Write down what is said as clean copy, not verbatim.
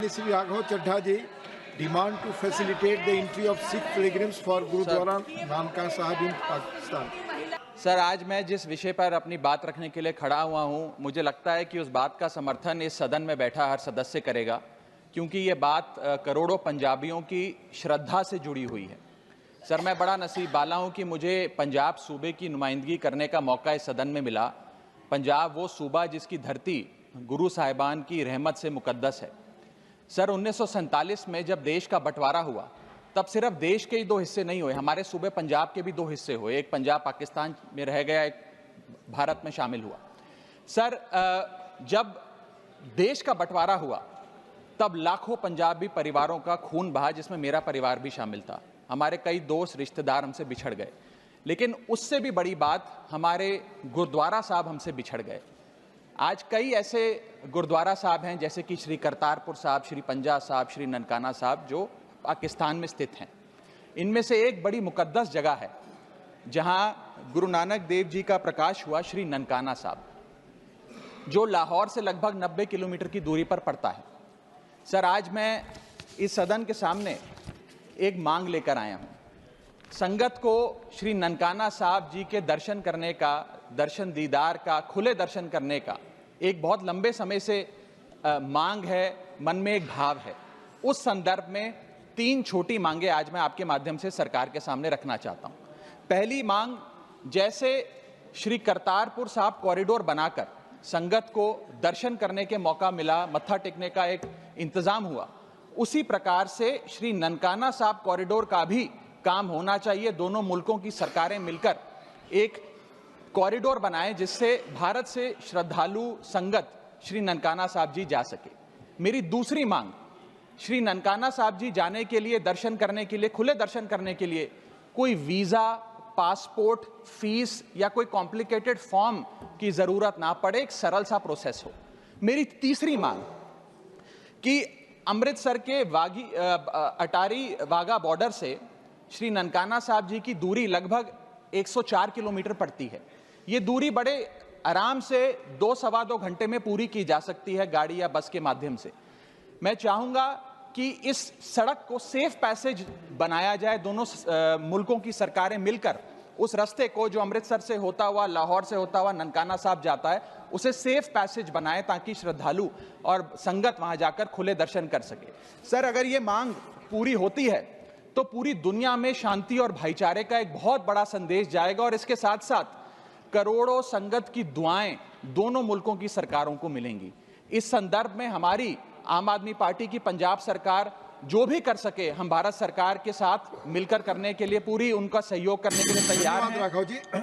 Sri Raghav Chaddha ji demand to facilitate the entry of Sikh pilgrims for Gurudwara Nankana Sahib in Pakistan. Sir, आज मैं जिस विषय पर अपनी बात रखने के लिए खड़ा हुआ हूं, मुझे लगता है कि उस बात का समर्थन इस सदन में बैठा हर सदस्य करेगा, क्योंकि ये बात करोड़ों पंजाबियों की श्रद्धा से जुड़ी हुई है। सर, मैं बड़ा नसीब वाला हूं कि मुझे पंजाब सूबे की नुमाइंदगी करने का मौका इस सदन में मिला। पंजाब वो सूबा जिसकी धरती गुरु साहिबान की रहमत से मुकद्दस है। सर, 1947 में जब देश का बंटवारा हुआ, तब सिर्फ देश के ही दो हिस्से नहीं हुए, हमारे सूबे पंजाब के भी दो हिस्से हुए। एक पंजाब पाकिस्तान में रह गया, एक भारत में शामिल हुआ। सर, जब देश का बंटवारा हुआ, तब लाखों पंजाबी परिवारों का खून बहा, जिसमें मेरा परिवार भी शामिल था। हमारे कई दोस्त रिश्तेदार हमसे बिछड़ गए, लेकिन उससे भी बड़ी बात, हमारे गुरुद्वारा साहब हमसे बिछड़ गए। आज कई ऐसे गुरुद्वारा साहब हैं, जैसे कि श्री करतारपुर साहब, श्री पंजा साहब, श्री ननकाना साहब, जो पाकिस्तान में स्थित हैं। इनमें से एक बड़ी मुकद्दस जगह है जहां गुरु नानक देव जी का प्रकाश हुआ, श्री ननकाना साहब, जो लाहौर से लगभग 90 किलोमीटर की दूरी पर पड़ता है। सर, आज मैं इस सदन के सामने एक मांग लेकर आया हूं। संगत को श्री ननकाना साहब जी के दर्शन करने का, दर्शन दीदार का, खुले दर्शन करने का एक बहुत लंबे समय से मांग है, मन में एक भाव है। उस संदर्भ में 3 छोटी मांगे आज मैं आपके माध्यम से सरकार के सामने रखना चाहता हूं। पहली मांग, जैसे श्री करतारपुर साहब कॉरिडोर बनाकर संगत को दर्शन करने के मौका मिला, मत्था टेकने का एक इंतजाम हुआ, उसी प्रकार से श्री ननकाना साहब कॉरिडोर का भी काम होना चाहिए। दोनों मुल्कों की सरकारें मिलकर एक कॉरिडोर बनाएं, जिससे भारत से श्रद्धालु संगत श्री ननकाना साहब जी जा सके। मेरी दूसरी मांग, श्री ननकाना साहब जी जाने के लिए, दर्शन करने के लिए, खुले दर्शन करने के लिए कोई वीज़ा, पासपोर्ट, फीस या कोई कॉम्प्लिकेटेड फॉर्म की ज़रूरत ना पड़े, एक सरल सा प्रोसेस हो। मेरी तीसरी मांग कि अमृतसर के अटारी वाघा बॉर्डर से श्री ननकाना साहब जी की दूरी लगभग 104 किलोमीटर पड़ती है। ये दूरी बड़े आराम से 2-2.25 घंटे में पूरी की जा सकती है, गाड़ी या बस के माध्यम से। मैं चाहूँगा कि इस सड़क को सेफ पैसेज बनाया जाए। दोनों मुल्कों की सरकारें मिलकर उस रास्ते को, जो अमृतसर से होता हुआ, लाहौर से होता हुआ ननकाना साहब जाता है, उसे सेफ पैसेज बनाएं, ताकि श्रद्धालु और संगत वहां जाकर खुले दर्शन कर सके। सर, अगर ये मांग पूरी होती है तो पूरी दुनिया में शांति और भाईचारे का एक बहुत बड़ा संदेश जाएगा, और इसके साथ साथ करोड़ों संगत की दुआएं दोनों मुल्कों की सरकारों को मिलेंगी। इस संदर्भ में हमारी आम आदमी पार्टी की पंजाब सरकार जो भी कर सके, हम भारत सरकार के साथ मिलकर करने के लिए, पूरी उनका सहयोग करने के लिए तैयार हैं।